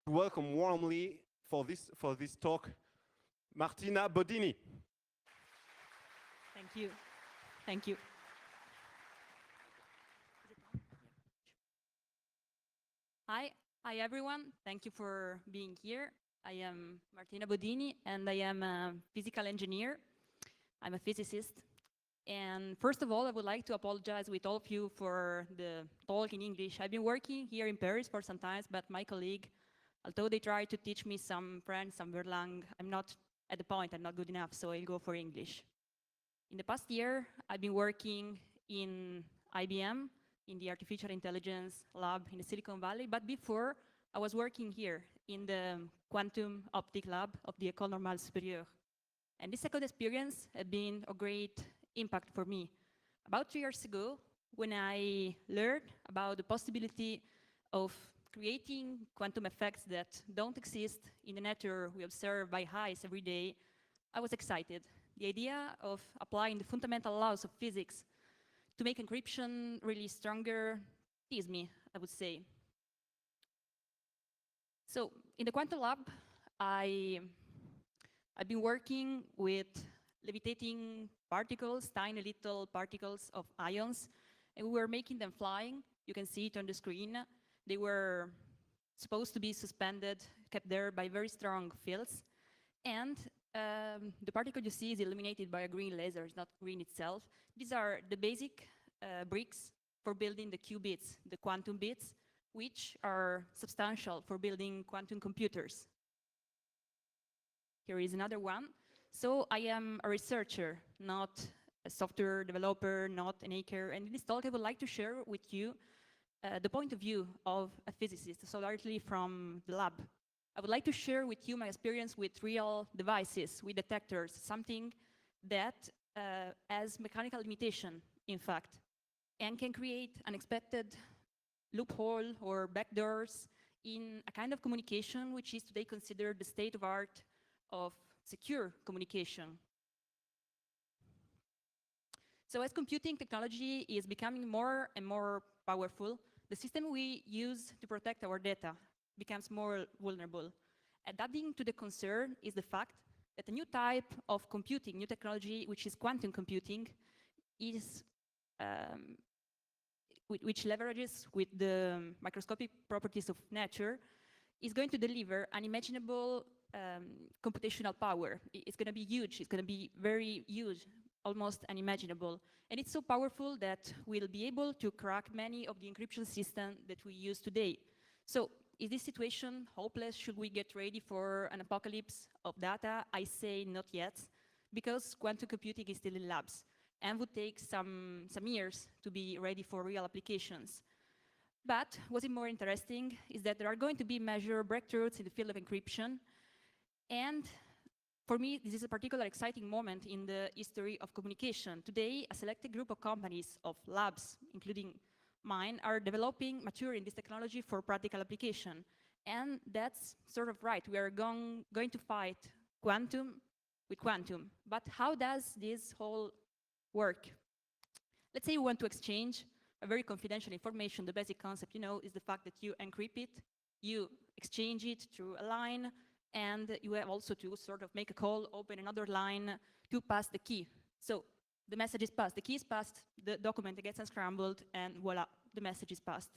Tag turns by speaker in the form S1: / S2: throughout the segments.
S1: welcome warmly for this talk, Martina Bodini.
S2: Thank you. Thank you. Hi, hi everyone. Thank you for being here. I am Martina Bodini and I am a physical engineer. I'm a physicist. And first of all, I would like to apologize with all of you for the talk in English. I've been working here in Paris for some time, but my colleague, although they tried to teach me some French, some Verlang, I'm not at the point, I'm not good enough, so I'll go for English. In the past year, I've been working in IBM, in the Artificial Intelligence Lab in the Silicon Valley, but before, I was working here in the Quantum Optic Lab of the École Normale Supérieure. And this second experience has been a great impact for me. About 3 years ago, when I learned about the possibility of creating quantum effects that don't exist in the network we observe by eyes every day, I was excited. The idea of applying the fundamental laws of physics to make encryption really stronger teased me, I would say. So in the quantum lab, I've been working with levitating particles, tiny little particles of ions, and we were making them flying. You can see it on the screen. They were supposed to be suspended, kept there by very strong fields. And the particle you see is illuminated by a green laser. It's not green itself. These are the basic bricks for building the qubits, the quantum bits, which are substantial for building quantum computers. Here is another one. So I am a researcher, not a software developer, not an hacker. And in this talk, I would like to share with you the point of view of a physicist, so directly from the lab. I would like to share with you my experience with real devices, with detectors, something that has mechanical limitation, in fact, and can create unexpected loophole or backdoors in a kind of communication which is today considered the state of art of secure communication. So as computing technology is becoming more and more powerful, the system we use to protect our data becomes more vulnerable. Adapting to the concern is the fact that a new type of computing, new technology, which is quantum computing, is which leverages with the microscopic properties of nature, is going to deliver unimaginable computational power. It's going to be huge. It's going to be very huge, almost unimaginable. And it's so powerful that we'll be able to crack many of the encryption systems that we use today. So is this situation hopeless? Should we get ready for an apocalypse of data? I say not yet, because quantum computing is still in labs and would take some years to be ready for real applications. But what's more interesting is that there are going to be major breakthroughs in the field of encryption. And for me, this is a particularly exciting moment in the history of communication. Today, a selected group of companies, of labs, including mine, are developing, maturing this technology for practical application. And that's sort of right. We are going to fight quantum with quantum. But how does this whole work? Let's say you want to exchange a very confidential information. The basic concept, you know, is the fact that you encrypt it, you exchange it through a line, and you have also to sort of make a call, open another line to pass the key. So the message is passed, the key is passed, the document gets unscrambled, and voila, the message is passed.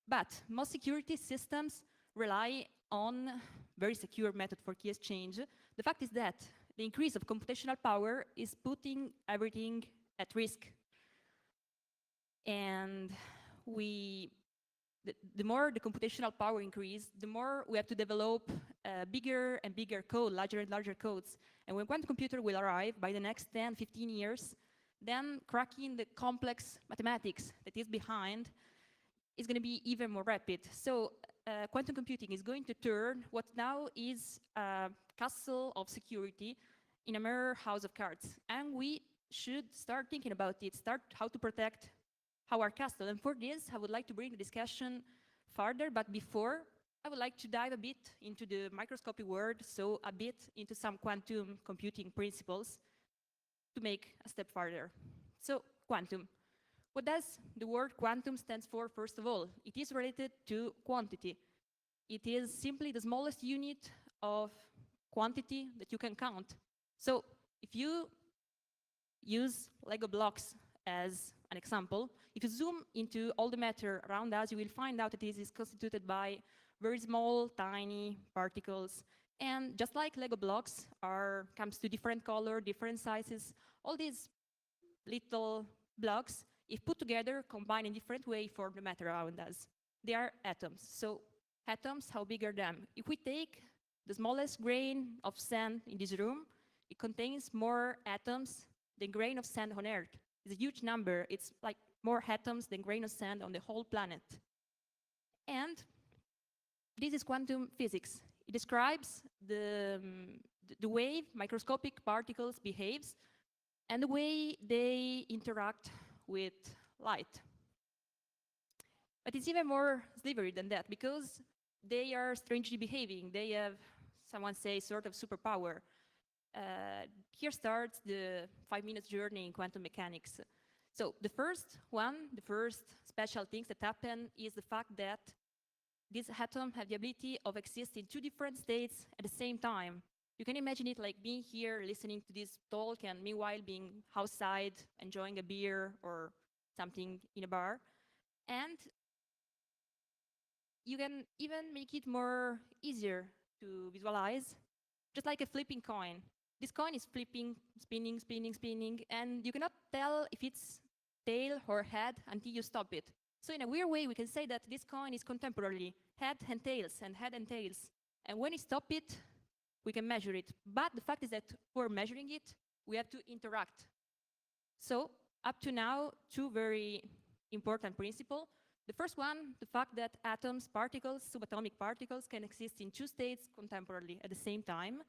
S2: But most security systems rely on very secure method for key exchange. The fact is that the increase of computational power is putting everything at risk. And the more the computational power increases, the more we have to develop bigger and bigger code, larger and larger codes. And when quantum computer will arrive by the next 10, 15 years, then cracking the complex mathematics that is behind is going to be even more rapid. So quantum computing is going to turn what now is a castle of security in a mere house of cards. And we should start thinking about it, start how to protect our castle. And for this, I would like to bring the discussion further, but before, I would like to dive a bit into the microscopic world, so a bit into some quantum computing principles to make a step further. So, quantum. What does the word quantum stands for, first of all? It is related to quantity. it is simply the smallest unit of quantity that you can count. So if you use Lego blocks as an example, if you zoom into all the matter around us, you will find out that it is constituted by very small, tiny particles. And just like Lego blocks comes to different color, different sizes, all these little blocks, if put together, combine in different way, form the matter around us. They are atoms. So atoms, how big are them? If we take the smallest grain of sand in this room, it contains more atoms than grain of sand on Earth. It's a huge number. It's like more atoms than grain of sand on the whole planet. And this is quantum physics. It describes the way microscopic particles behaves and the way they interact with light. But it's even more slivery than that, because they are strangely behaving. They have, someone say, sort of superpower. Here starts the 5-minute journey in quantum mechanics. So the first special things that happen is the fact that these atoms have the ability of existing in 2 different states at the same time. You can imagine it like being here, listening to this talk, and meanwhile being outside, enjoying a beer or something in a bar. And you can even make it more easier to visualize, just like a flipping coin. This coin is flipping, spinning, spinning, spinning, and you cannot tell if it's tail or head until you stop it. So in a weird way, we can say that this coin is contemporarily head and tails and head and tails. And when we stop it, we can measure it. But the fact is that for measuring it, we have to interact. So up to now, 2 very important principles. The first one, the fact that atoms, particles, subatomic particles can exist in 2 states contemporarily at the same time.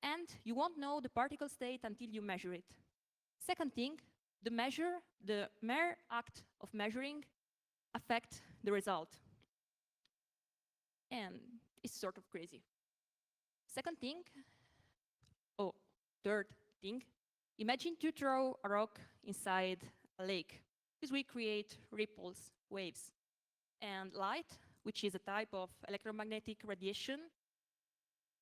S2: And you won't know the particle state until you measure it. Second thing, the mere act of measuring affect the result. And it's sort of crazy. Third thing, imagine to throw a rock inside a lake. This will create ripples, waves. And light, which is a type of electromagnetic radiation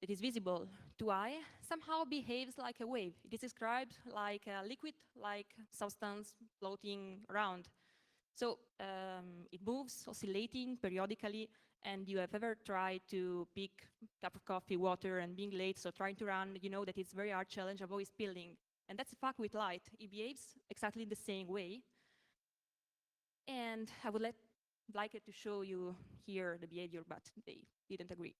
S2: that is visible to eye, somehow behaves like a wave. It is described like a liquid-like substance floating around. So it moves, oscillating periodically, and you have ever tried to pick a cup of coffee, water, and being late, so trying to run, you know that it's a very hard challenge of always spilling. And that's the fact with light. It behaves exactly the same way. And I would like it to show you here the behavior, but they didn't agree.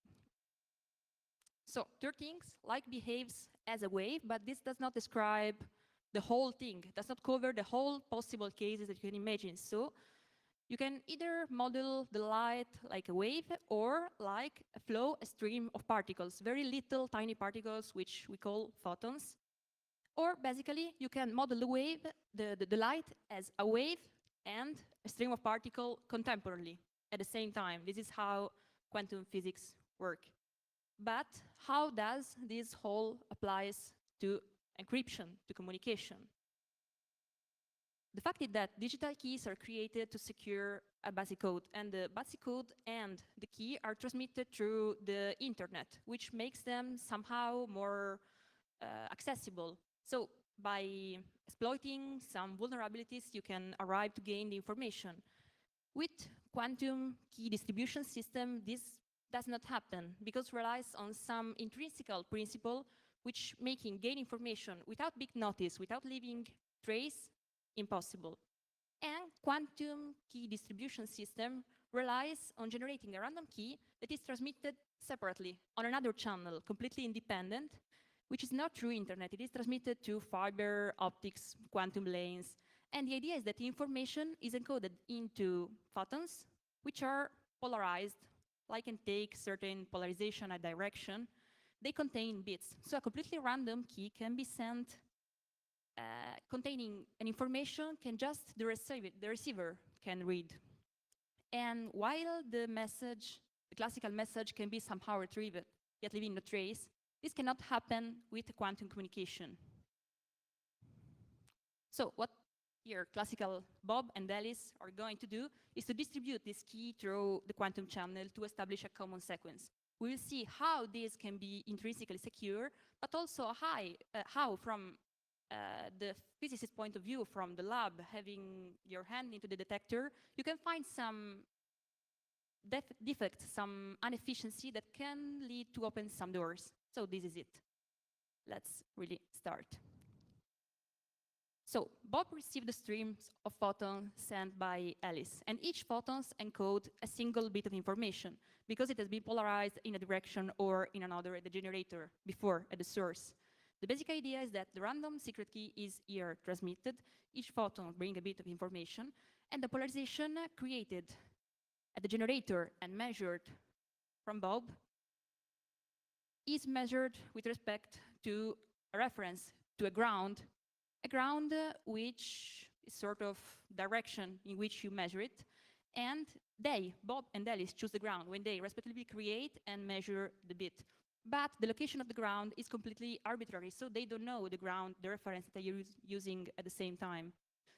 S2: So third things, light behaves as a wave, but this does not describe the whole thing. It does not cover the whole possible cases that you can imagine. So you can either model the light like a wave or like a flow, a stream of particles, very little tiny particles, which we call photons. Or basically, you can model the wave, the light as a wave and a stream of particles contemporarily at the same time. This is how quantum physics work. But how does this whole applies to encryption, to communication? The fact is that digital keys are created to secure a basic code, and the basic code and the key are transmitted through the internet, which makes them somehow more accessible. So by exploiting some vulnerabilities, you can arrive to gain the information. With quantum key distribution system, this does not happen because it relies on some intrinsic principle which making gain information without big notice, without leaving trace, impossible. And quantum key distribution system relies on generating a random key that is transmitted separately on another channel, completely independent, which is not through internet. It is transmitted to fiber optics, quantum lanes. And the idea is that the information is encoded into photons, which are polarized, like and take certain polarization and direction. They contain bits. So a completely random key can be sent containing an information can just the receiver can read. And while the message, the classical message can be somehow retrieved, yet leaving no trace, this cannot happen with quantum communication. So what here classical Bob and Alice are going to do is to distribute this key through the quantum channel to establish a common sequence. We will see how this can be intrinsically secure, but also how from the physicist point of view, from the lab, having your hand into the detector, you can find some defect, some inefficiency that can lead to open some doors. So this is it. Let's really start. So Bob received the streams of photons sent by Alice, and each photons encode a single bit of information because it has been polarized in a direction or in another at the generator before at the source. The basic idea is that the random secret key is here transmitted, each photon brings a bit of information, and the polarization created at the generator and measured from Bob is measured with respect to a reference to a ground which is sort of direction in which you measure it, and they, Bob and Alice, choose the ground when they respectively create and measure the bit. But the location of the ground is completely arbitrary, so they don't know the ground, the reference that you're using at the same time.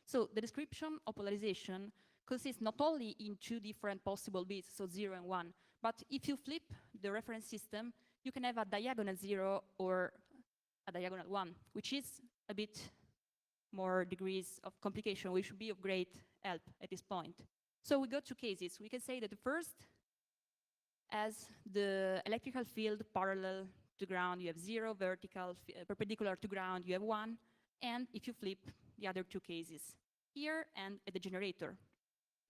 S2: So the description of polarization consists not only in two different possible bits, so 0 and 1, but if you flip the reference system, you can have a diagonal 0 or a diagonal 1, which is a bit more degrees of complication, which would be of great help at this point. So we got two cases. We can say that the first, as the electrical field parallel to ground, you have 0, vertical, perpendicular to ground, you have 1, and if you flip the other two cases, here and at the generator.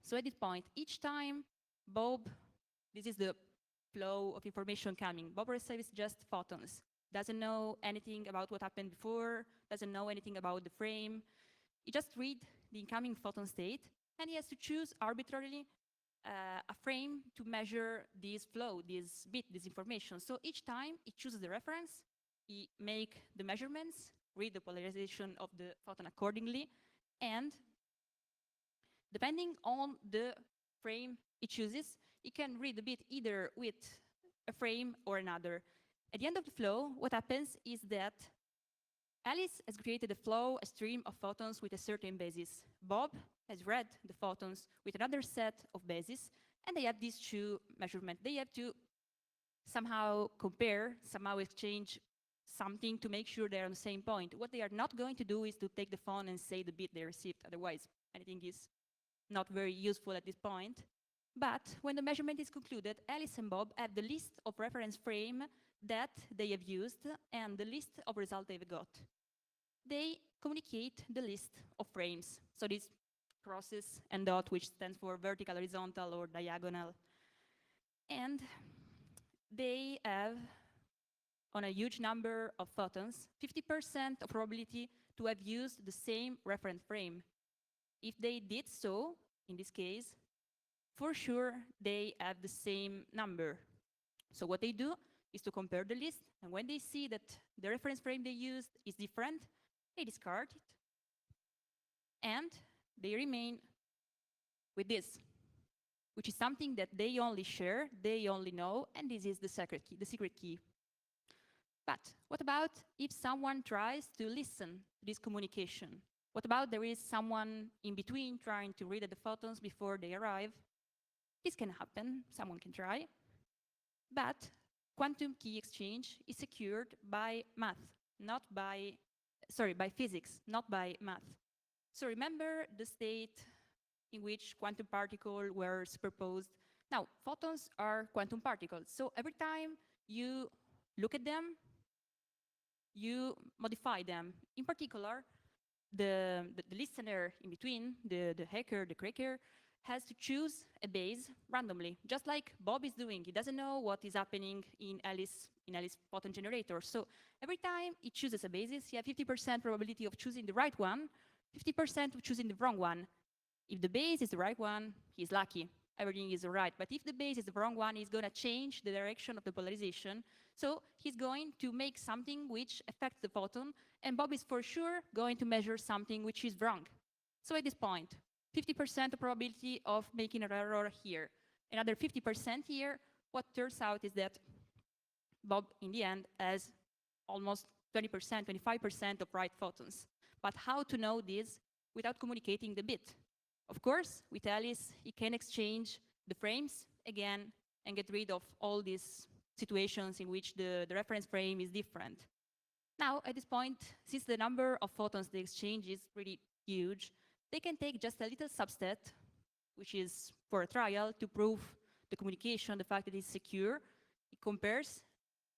S2: So at this point, each time Bob, this is the flow of information coming, Bob receives just photons, doesn't know anything about what happened before, doesn't know anything about the frame. He just reads the incoming photon state, and he has to choose arbitrarily a frame to measure this flow, this bit, this information. So each time he chooses the reference, he makes the measurements, read the polarization of the photon accordingly, and depending on the frame he chooses, he can read the bit either with a frame or another. At the end of the flow, what happens is that Alice has created a flow, a stream of photons with a certain basis. Bob has read the photons with another set of bases, and they have these two measurements. They have to somehow compare, somehow exchange something to make sure they're on the same point. What they are not going to do is to take the phone and say the bit they received. Otherwise, anything is not very useful at this point. But when the measurement is concluded, Alice and Bob have the list of reference frame that they have used and the list of results they've got. They communicate the list of frames. So these crosses and dot, which stands for vertical, horizontal, or diagonal. And they have, on a huge number of photons, 50% of probability to have used the same reference frame. If they did so, in this case, for sure they have the same number. So what they do is to compare the list, and when they see that the reference frame they used is different, they discard it, and they remain with this, which is something that they only share, they only know, and this is the secret key. But what about if someone tries to listen to this communication? What about there is someone in between trying to read the photons before they arrive? This can happen, someone can try, but quantum key exchange is secured by math, by physics, not by math. So remember the state in which quantum particles were superposed. Now, photons are quantum particles, so every time you look at them, you modify them. In particular, the listener in between, the hacker, the cracker, has to choose a base randomly, just like Bob is doing. He doesn't know what is happening in Alice photon generator. So every time he chooses a basis, he has 50% probability of choosing the right one, 50% of choosing the wrong one. If the base is the right one, he's lucky. Everything is all right. But if the base is the wrong one, he's going to change the direction of the polarization. So he's going to make something which affects the photon, and Bob is for sure going to measure something which is wrong. So at this point, 50% probability of making an error here. Another 50% here. What turns out is that Bob, in the end, has almost 20%, 25% of right photons. But how to know this? without communicating the bit. Of course, with Alice, he can exchange the frames again and get rid of all these situations in which the reference frame is different. Now, at this point, since the number of photons they exchange is really huge, they can take just a little subset, which is for a trial, to prove the communication, the fact that it's secure. It compares,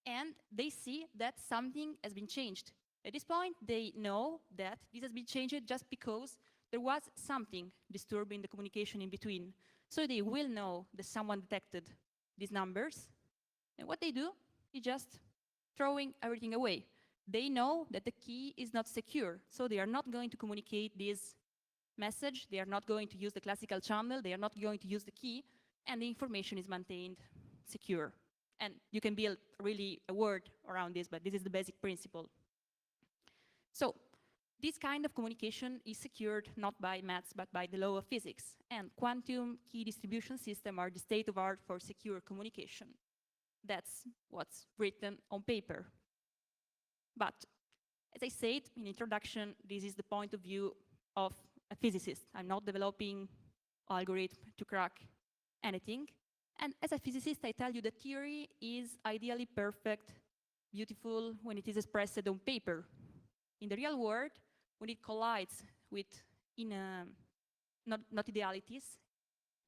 S2: and they see that something has been changed. At this point, they know that this has been changed just because there was something disturbing the communication in between. So they will know that someone detected these numbers. And what they do is just throwing everything away. They know that the key is not secure, so they are not going to communicate this message. They are not going to use the classical channel. They are not going to use the key, and the information is maintained secure. And you can build really a word around this, but this is the basic principle. So this kind of communication is secured not by maths, but by the law of physics. And quantum key distribution systems are the state of art for secure communication. That's what's written on paper. But as I said in introduction, this is the point of view of a physicist. I'm not developing algorithm to crack anything. And as a physicist, I tell you the theory is ideally perfect, beautiful when it is expressed on paper. In the real world, when it collides with not idealities,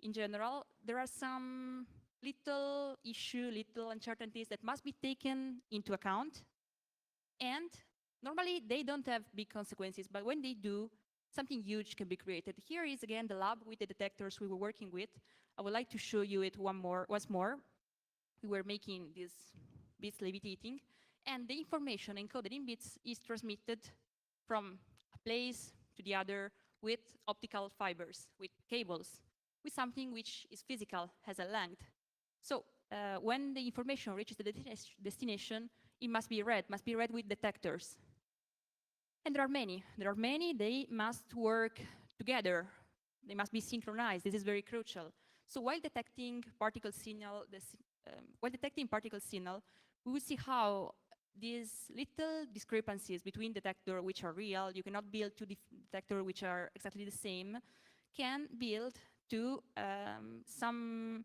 S2: in general, there are some little uncertainties that must be taken into account. And normally, they don't have big consequences, but when they do, something huge can be created. Here is, again, the lab with the detectors we were working with. I would like to show you it once more. We were making these bits levitating, and the information encoded in bits is transmitted from a place to the other with optical fibers, with cables, with something which is physical, has a length. So when the information reaches the destination, it must be read with detectors. And there are many, they must work together. They must be synchronized. This is very crucial. So while detecting particle signal, we will see how these little discrepancies between detectors which are real, you cannot build two detectors which are exactly the same, can build to some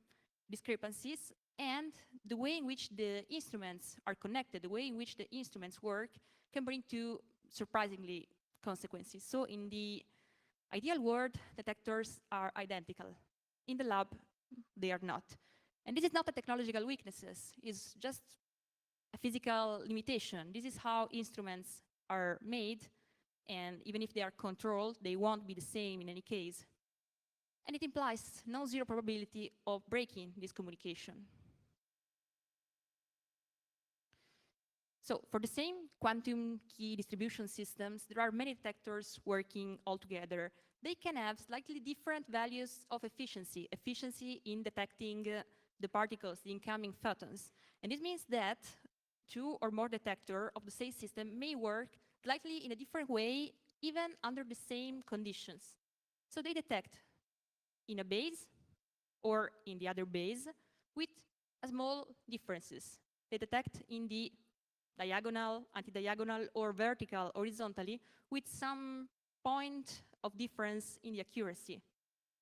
S2: discrepancies, and the way in which the instruments are connected, the way in which the instruments work, can bring to surprisingly consequences. So in the ideal world, detectors are identical. In the lab, they are not. And this is not a technological weaknesses, it's just a physical limitation. This is how instruments are made, and even if they are controlled, they won't be the same in any case. And it implies non-zero probability of breaking this communication. So for the same quantum key distribution systems, there are many detectors working all together. They can have slightly different values of efficiency in detecting the particles, the incoming photons. And this means that two or more detectors of the same system may work slightly in a different way, even under the same conditions. So they detect in a base or in the other base with small differences. They detect in the diagonal, anti-diagonal, or vertical, horizontally, with some point of difference in the accuracy.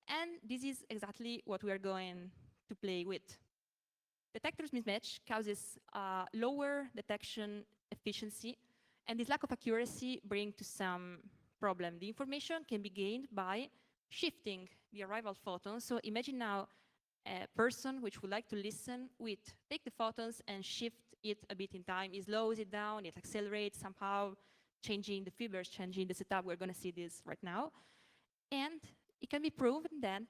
S2: And this is exactly what we are going to play with. Detectors mismatch causes lower detection efficiency, and this lack of accuracy brings to some problem. The information can be gained by shifting the arrival photons. So imagine now a person which would like to listen with, take the photons and shift it a bit in time. It slows it down, it accelerates somehow, changing the fibers, changing the setup. We're going to see this right now. And it can be proven that,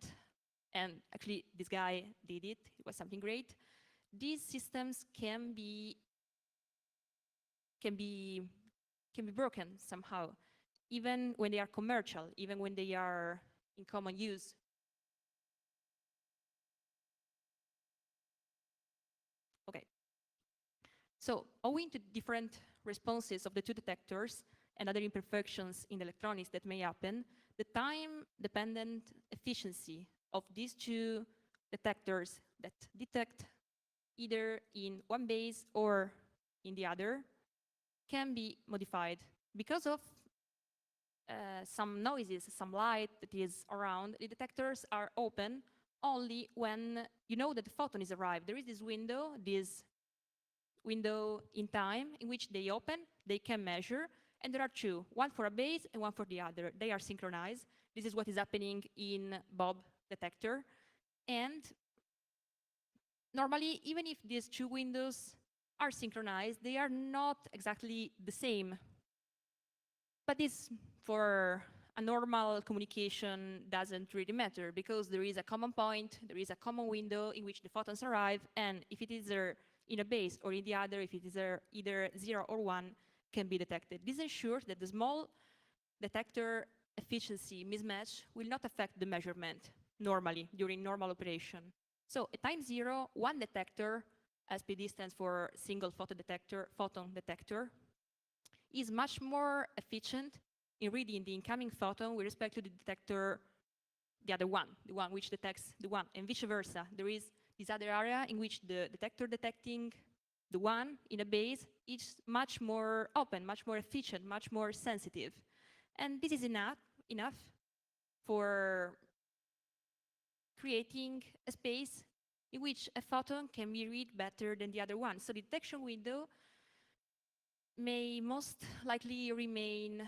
S2: and actually this guy did it, it was something great, these systems can be broken somehow, even when they are commercial, even when they are in common use. Okay. So owing to different responses of the two detectors and other imperfections in electronics that may happen, the time-dependent efficiency of these two detectors that detect either in one base or in the other can be modified because of some noises, some light that is around, the detectors are open only when you know that the photon is arrived. There is this window in time in which they open, they can measure, and there are two, one for a base and one for the other. They are synchronized. This is what is happening in Bob detector. And normally, even if these two windows are synchronized, they are not exactly the same. But this, for a normal communication, doesn't really matter, because there is a common point, there is a common window in which the photons arrive, and if it is in a base or in the other, if it is either 0 or 1, can be detected. This ensures that the small detector efficiency mismatch will not affect the measurement normally during normal operation. So at time 0, one detector, SPD stands for single photon detector, is much more efficient in reading the incoming photon with respect to the detector, the other one, the one which detects the one, and vice versa. There is this other area in which the detector detecting the one in a base is much more open, much more efficient, much more sensitive. And this is enough for creating a space in which a photon can be read better than the other one. So the detection window may most likely remain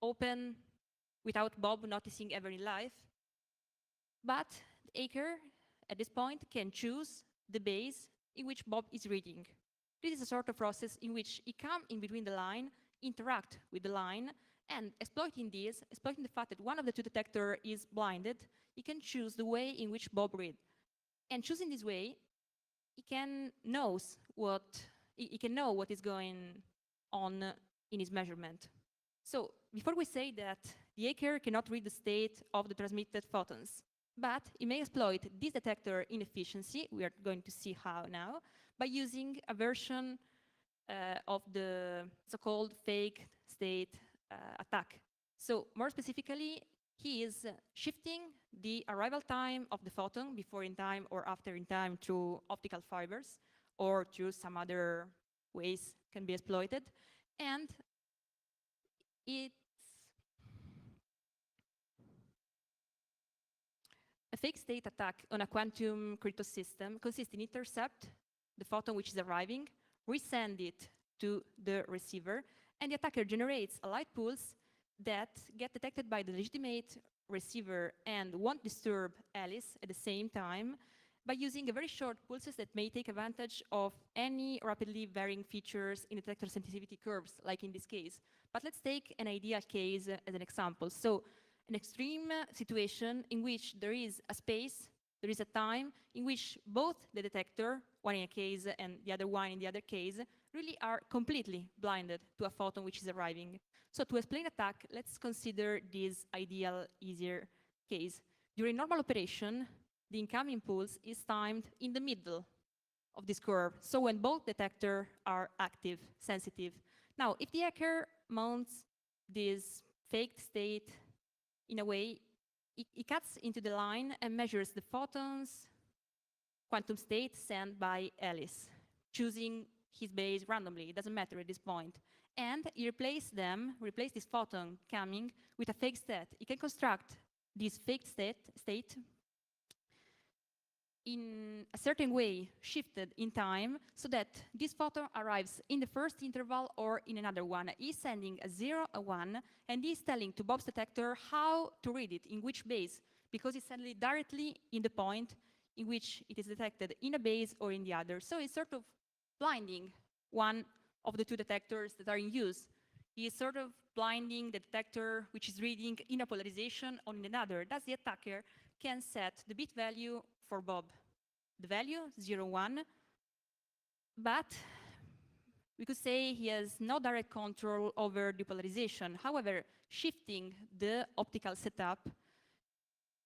S2: open without Bob noticing ever in life. But the hacker, at this point, can choose the base in which Bob is reading. This is a sort of process in which he can, in between the line, interact with the line, and exploiting the fact that one of the two detectors is blinded, he can choose the way in which Bob reads. And choosing this way, he can know what is going on in his measurement. So before we say that the hacker cannot read the state of the transmitted photons, but he may exploit this detector inefficiency, we are going to see how now, by using a version of the so-called fake state attack. So more specifically, he is shifting the arrival time of the photon before in time or after in time through optical fibers or through some other ways can be exploited. And it's a fake state attack on a quantum cryptosystem consists in intercept the photon which is arriving, resend it to the receiver, and the attacker generates a light pulse that get detected by the legitimate receiver and won't disturb Alice at the same time by using a very short pulses that may take advantage of any rapidly varying features in detector sensitivity curves, like in this case. But let's take an ideal case as an example. So an extreme situation in which there is a space, there is a time in which both the detector, one in a case and the other one in the other case, really are completely blinded to a photon which is arriving. So to explain attack, let's consider this ideal, easier case. During normal operation, the incoming pulse is timed in the middle of this curve. So when both detectors are active, sensitive. Now, if the hacker mounts this faked state in a way, it cuts into the line and measures the photons quantum state sent by Alice, choosing his base randomly. It doesn't matter at this point. And he replace this photon coming with a fake state. He can construct this fake state in a certain way, shifted in time, so that this photon arrives in the first interval or in another one. He's sending a 0, a 1, and he's telling to Bob's detector how to read it, in which base, because he's sending it directly in the point in which it is detected in a base or in the other. So it's sort of blinding one of the two detectors that are in use. He is sort of blinding the detector which is reading in a polarization on another. Thus, the attacker can set the bit value for Bob, the value 0, 1, but we could say he has no direct control over the polarization. However, shifting the optical setup,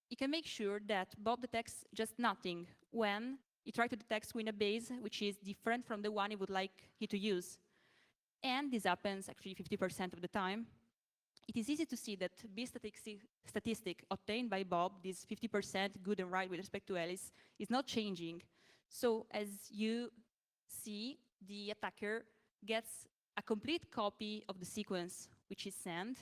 S2: he can make sure that Bob detects just nothing when he tries to detect in a base which is different from the one he would like he to use. And this happens actually 50% of the time. It is easy to see that this statistic obtained by Bob, this 50% good and right with respect to Alice, is not changing. So as you see, the attacker gets a complete copy of the sequence which is sent,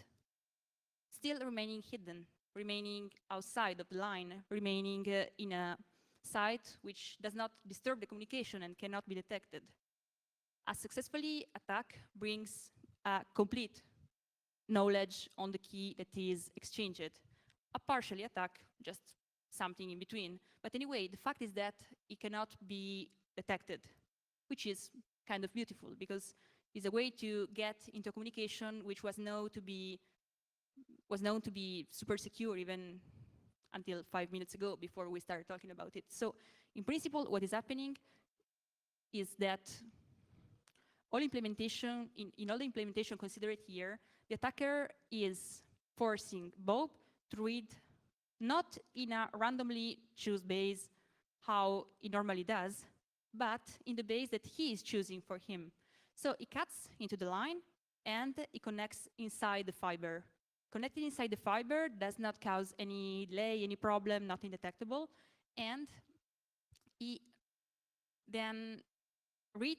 S2: still remaining hidden, remaining outside of the line, remaining in a site which does not disturb the communication and cannot be detected. A successfully attack brings a complete knowledge on the key that is exchanged. A partially attack, just something in between. But anyway, the fact is that it cannot be detected, which is kind of beautiful because it's a way to get into communication which was known to be super secure even until 5 minutes ago before we started talking about it. So in principle, what is happening is that all implementation, in all the implementation considered here, the attacker is forcing Bob to read not in a randomly choose base how it normally does, but in the base that he is choosing for him. So it cuts into the line and it connects inside the fiber. Connecting inside the fiber does not cause any delay, any problem, nothing detectable, and it then read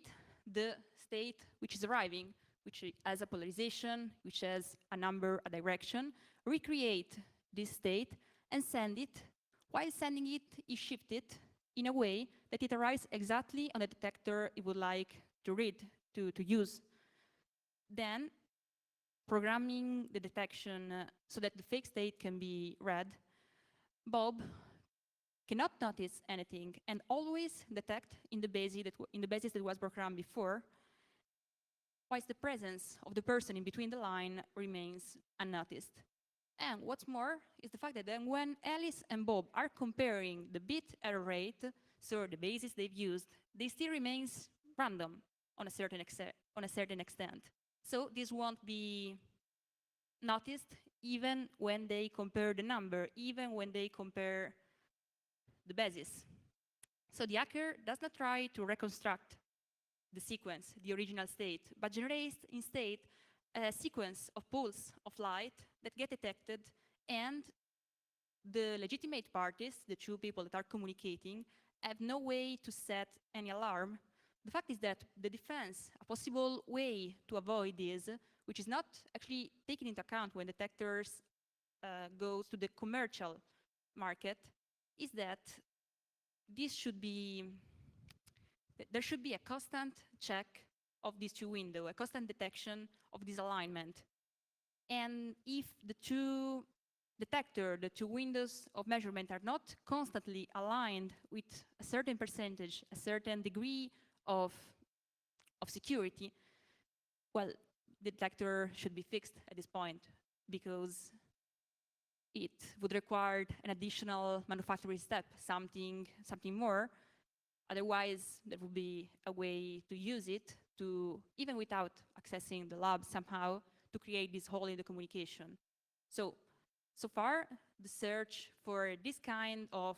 S2: the state which is arriving, which has a polarization, which has a number, a direction, recreate this state and send it. While sending it, you shift it in a way that it arrives exactly on the detector it would like to read, to use. Then programming the detection so that the fake state can be read, Bob cannot notice anything and always detect in the basis that was programmed before, whilst the presence of the person in between the line remains unnoticed. And what's more is the fact that then when Alice and Bob are comparing the bit error rate, so the basis they've used, they still remains random on a certain extent. So this won't be noticed even when they compare the number, even when they compare the basis. So the hacker does not try to reconstruct the sequence, the original state, but generates instead a sequence of pulses of light that get detected, and the legitimate parties, the two people that are communicating, have no way to set any alarm. The fact is that the defense, a possible way to avoid this, which is not actually taken into account when detectors go to the commercial market, is that there should be a constant check of these two windows, a constant detection of this alignment. And if the two windows of measurement are not constantly aligned with a certain percentage, a certain degree of security, well, the detector should be fixed at this point because it would require an additional manufacturing step, something more. Otherwise, there would be a way to use it to, even without accessing the lab somehow, to create this hole in the communication. So far, the search for this kind of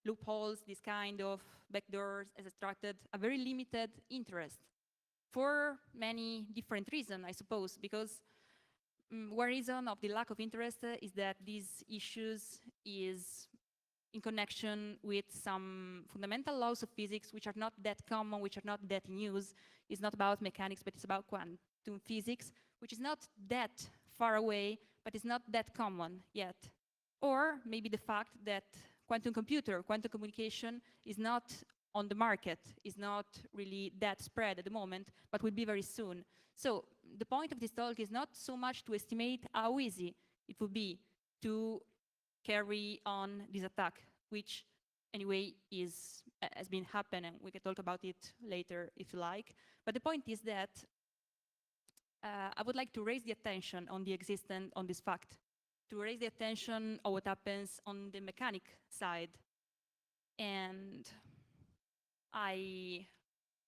S2: loopholes, this kind of backdoors has attracted a very limited interest for many different reasons, I suppose, because one reason of the lack of interest is that these issues is in connection with some fundamental laws of physics which are not that common, which are not that in use. It's not about mechanics, but it's about quantum physics, which is not that far away, but it's not that common yet. Or maybe the fact that quantum communication is not on the market, is not really that spread at the moment, but will be very soon. So the point of this talk is not so much to estimate how easy it would be to carry on this attack, which anyway has been happening, and we can talk about it later if you like. But the point is that I would like to raise the attention on this fact, to raise the attention on what happens on the mechanic side. And I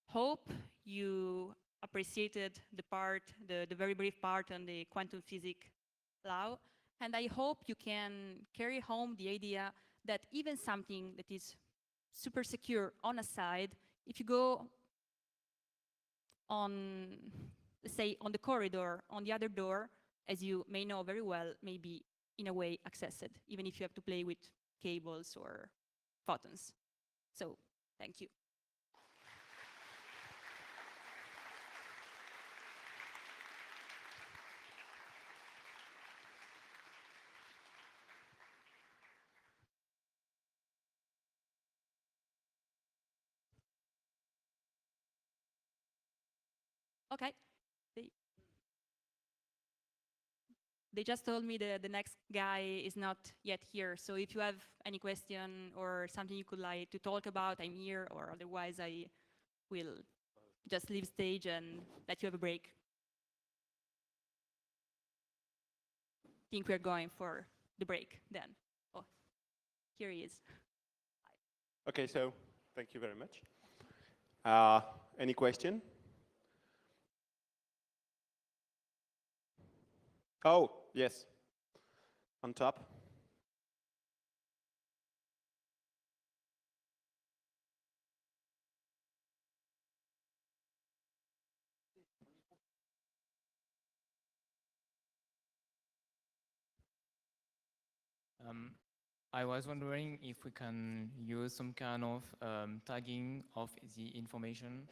S2: hope you appreciated the very brief part on the quantum physics law. And I hope you can carry home the idea that even something that is super secure on a side, if you go on, let's say, on the corridor, on the other door, as you may know very well, may be in a way accessed, even if you have to play with cables or photons. So, thank you. Okay. They just told me the next guy is not yet here. So if you have any question or something you could like to talk about, I'm here, or otherwise I will just leave stage and let you have a break. Think we're going for the break then. Oh, here he is.
S1: Okay, so thank you very much. Any question? Oh, yes. On top.
S3: I was wondering if we can use some kind of tagging of the information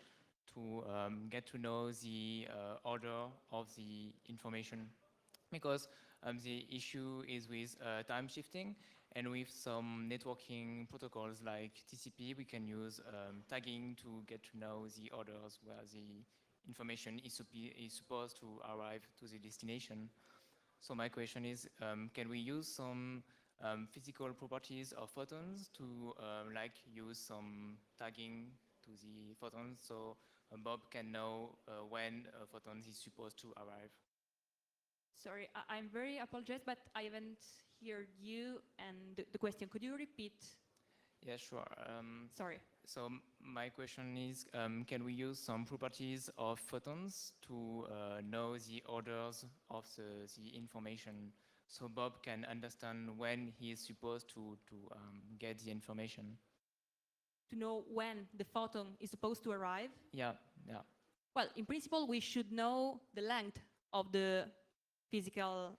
S3: to get to know the order of the information, because the issue is with time shifting, and with some networking protocols like TCP, we can use tagging to get to know the orders where the information is supposed to arrive to the destination. So my question is, can we use some physical properties of photons to like use some tagging to the photons, so Bob can know when a photon is supposed to arrive?
S2: Sorry, I'm very apologize, but I haven't heard you and the question. Could you repeat?
S3: Yeah, sure.
S2: Sorry.
S3: So my question is, can we use some properties of photons to know the orders of the information, so Bob can understand when he is supposed to get the information?
S2: To know when the photon is supposed to arrive?
S3: Yeah, yeah.
S2: Well, in principle, we should know the length of the physical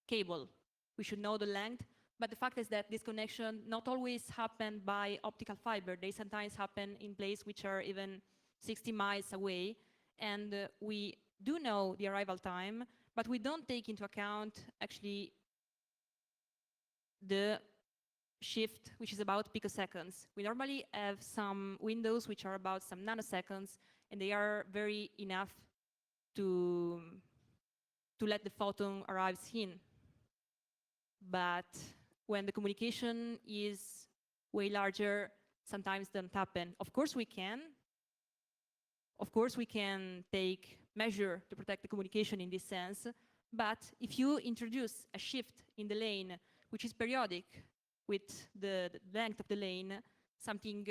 S2: cable. We should know the length, but the fact is that this connection not always happen by optical fiber. They sometimes happen in places which are even 60 miles away, and we do know the arrival time, but we don't take into account actually the shift, which is about picoseconds. We normally have some windows which are about some nanoseconds, and they are very enough to let the photon arrives in. But when the communication is way larger, sometimes doesn't happen. Of course we can. Of course we can take measure to protect the communication in this sense, but if you introduce a shift in the lane, which is periodic with the length of the lane, something,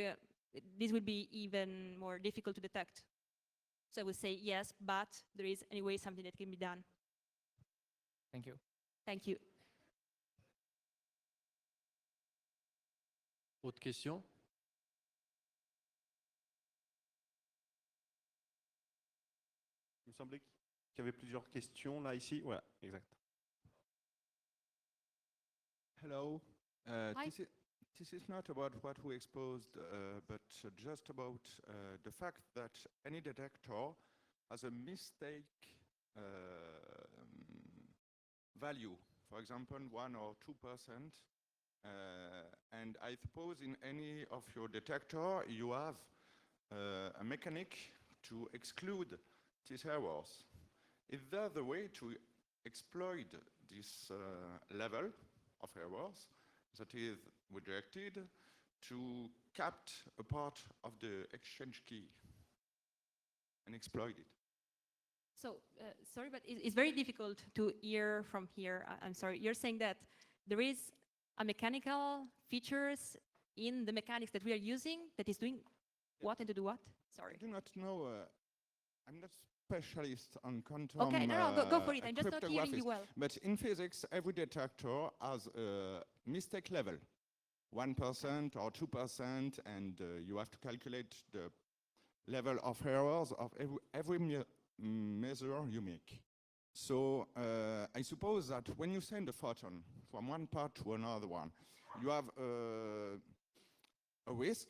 S2: this will be even more difficult to detect. So I would say yes, but there is anyway something that can be done.
S3: Thank you.
S2: Thank you.
S4: Autre question?
S1: Il me semblait qu'il y avait plusieurs questions là, ici. Voilà, exact.
S5: Hello.
S2: Hi.
S5: This is not about what we exposed, but just about the fact that any detector has a mistake value, for example, 1 or 2%. And I suppose in any of your detector, you have a mechanic to exclude these errors. Is there the way to exploit this level of errors that is rejected to capture a part of the exchange key and exploit it?
S2: So, sorry, but it's very difficult to hear from here. I'm sorry. You're saying that there is a mechanical features in the mechanics that we are using that is doing what and to do what? Sorry.
S5: I do not know. I'm not specialist on quantum.
S2: Okay, no, go for it. I'm just not hearing you well.
S5: But in physics, every detector has a mistake level, 1% or 2%, and you have to calculate the level of errors of every measure you make. So I suppose that when you send a photon from one part to another one, you have a risk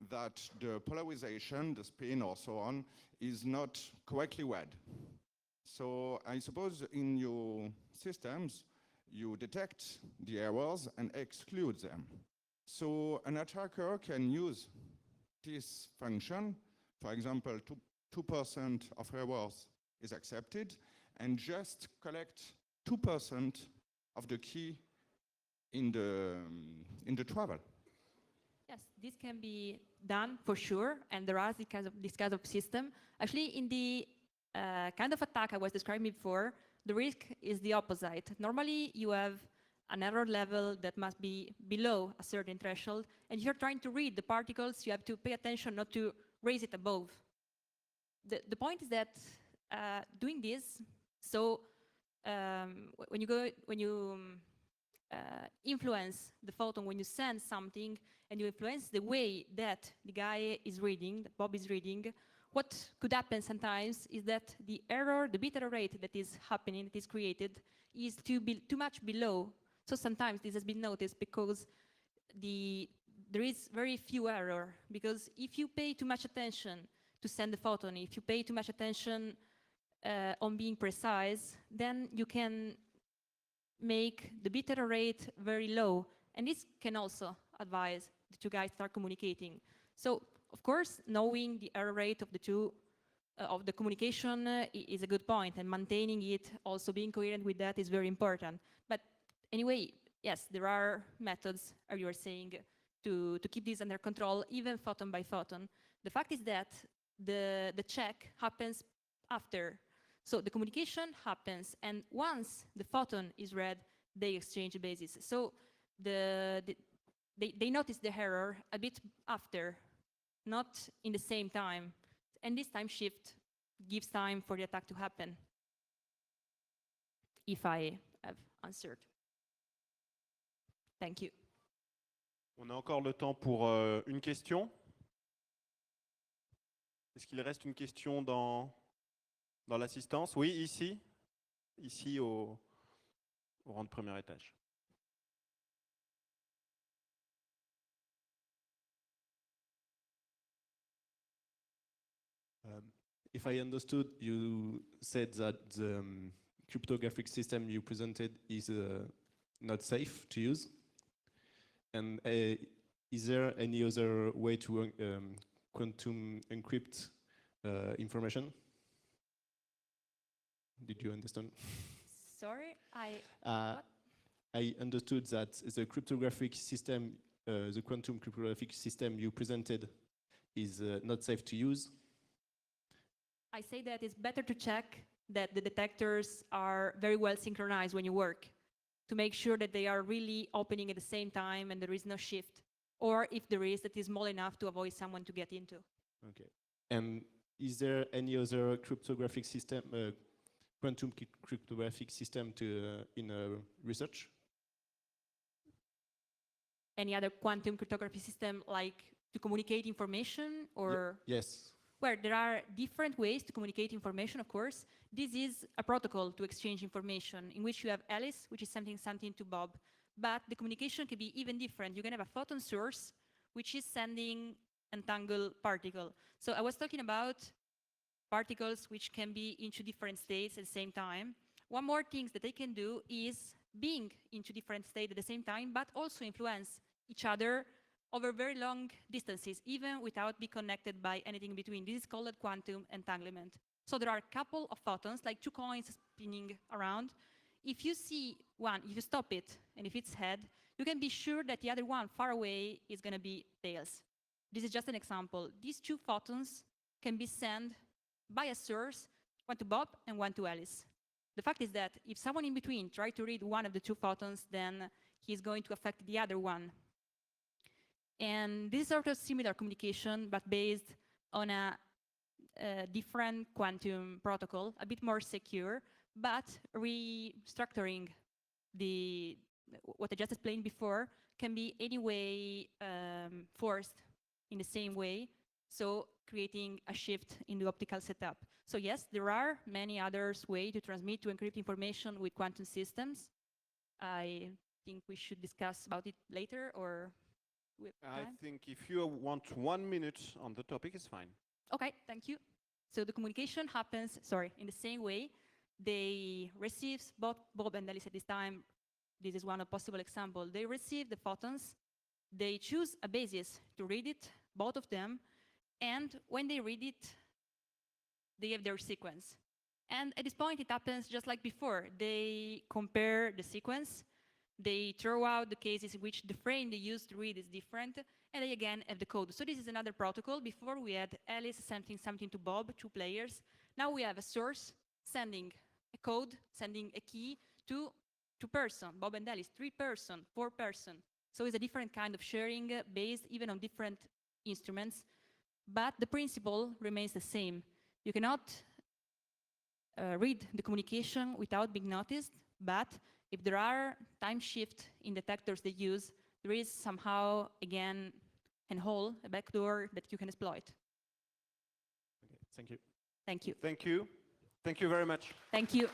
S5: that the polarization, the spin or so on, is not correctly read. So I suppose in your systems, you detect the errors and exclude them. So an attacker can use this function, for example, to 2% of errors is accepted, and just collect 2% of the key in the travel.
S2: Yes, this can be done for sure, and there are this kind of system. Actually, in the kind of attack I was describing before, the risk is the opposite. Normally, you have an error level that must be below a certain threshold, and if you're trying to read the particles, you have to pay attention not to raise it above. The point is that doing this, so when you influence the photon, when you send something, and you influence the way that the guy is reading, that Bob is reading, what could happen sometimes is that the error, the bit error rate that is happening, that is created, is too much below. So sometimes this has been noticed because there is very few error, because if you pay too much attention to send the photon, if you pay too much attention on being precise, then you can make the bit error rate very low. And this can also advise the two guys start communicating. So, of course, knowing the error rate of the two, of the communication is a good point, and maintaining it, also being coherent with that, is very important. But anyway, yes, there are methods, as you were saying, to keep this under control, even photon by photon. The fact is that the check happens after. So the communication happens, and once the photon is read, they exchange the basis. So they notice the error a bit after, not in the same time. And this time shift gives time for the attack to happen, if I have answered. Thank you.
S1: On a encore le temps pour une question. Est-ce qu'il reste une question dans l'assistance? Oui, ici. Ici, au rang de premier étage.
S4: If I understood, you said that the cryptographic system you presented is not safe to use. And is there any other way to quantum encrypt information? Did you understand?
S2: Sorry,
S4: I understood that the cryptographic system, the quantum cryptographic system you presented is not safe to use.
S2: I say that it's better to check that the detectors are very well synchronized when you work, to make sure that they are really opening at the same time and there is no shift. Or if there is, that is small enough to avoid someone to get into.
S4: Okay. And is there any other cryptographic system, quantum cryptographic system in research?
S2: Any other quantum cryptography system, like to communicate information, or?
S4: Yes.
S2: Where there are different ways to communicate information, of course. This is a protocol to exchange information in which you have Alice, which is sending something to Bob. But the communication can be even different. You can have a photon source, which is sending entangled particle. So I was talking about particles which can be into different states at the same time. One more thing that they can do is being into different states at the same time, but also influence each other over very long distances, even without being connected by anything in between. This is called quantum entanglement. So there are a couple of photons, like two coins spinning around. If you see one, if you stop it, and if it's head, you can be sure that the other one far away is going to be tails. This is just an example. These two photons can be sent by a source, one to Bob and one to Alice. The fact is that if someone in between tries to read one of the two photons, then he's going to affect the other one. And this is sort of similar communication, but based on a different quantum protocol, a bit more secure, but restructuring what I just explained before can be anyway forced in the same way, so creating a shift in the optical setup. So yes, there are many others ways to transmit, to encrypt information with quantum systems. I think we should discuss about it later, or
S1: I think if you want 1 minute on the topic, it's fine.
S2: Okay, thank you. So the communication happens, in the same way. They receive, both Bob and Alice at this time, this is one possible example. They receive the photons, they choose a basis to read it, both of them, and when they read it, they have their sequence. And at this point, it happens just like before. They compare the sequence, they throw out the cases in which the frame they use to read is different, and they again have the code. So this is another protocol. Before we had Alice sending something to Bob, 2 players. Now we have a source sending a code, sending a key to 2 person, Bob and Alice, 3 person, 4 person. So it's a different kind of sharing based even on different instruments, but the principle remains the same. You cannot read the communication without being noticed, but if there are time shift in detectors they use, there is somehow, again, a hole, a backdoor that you can exploit.
S4: Okay, thank you.
S2: Thank you.
S1: Thank you. Thank you very much.
S2: Thank you.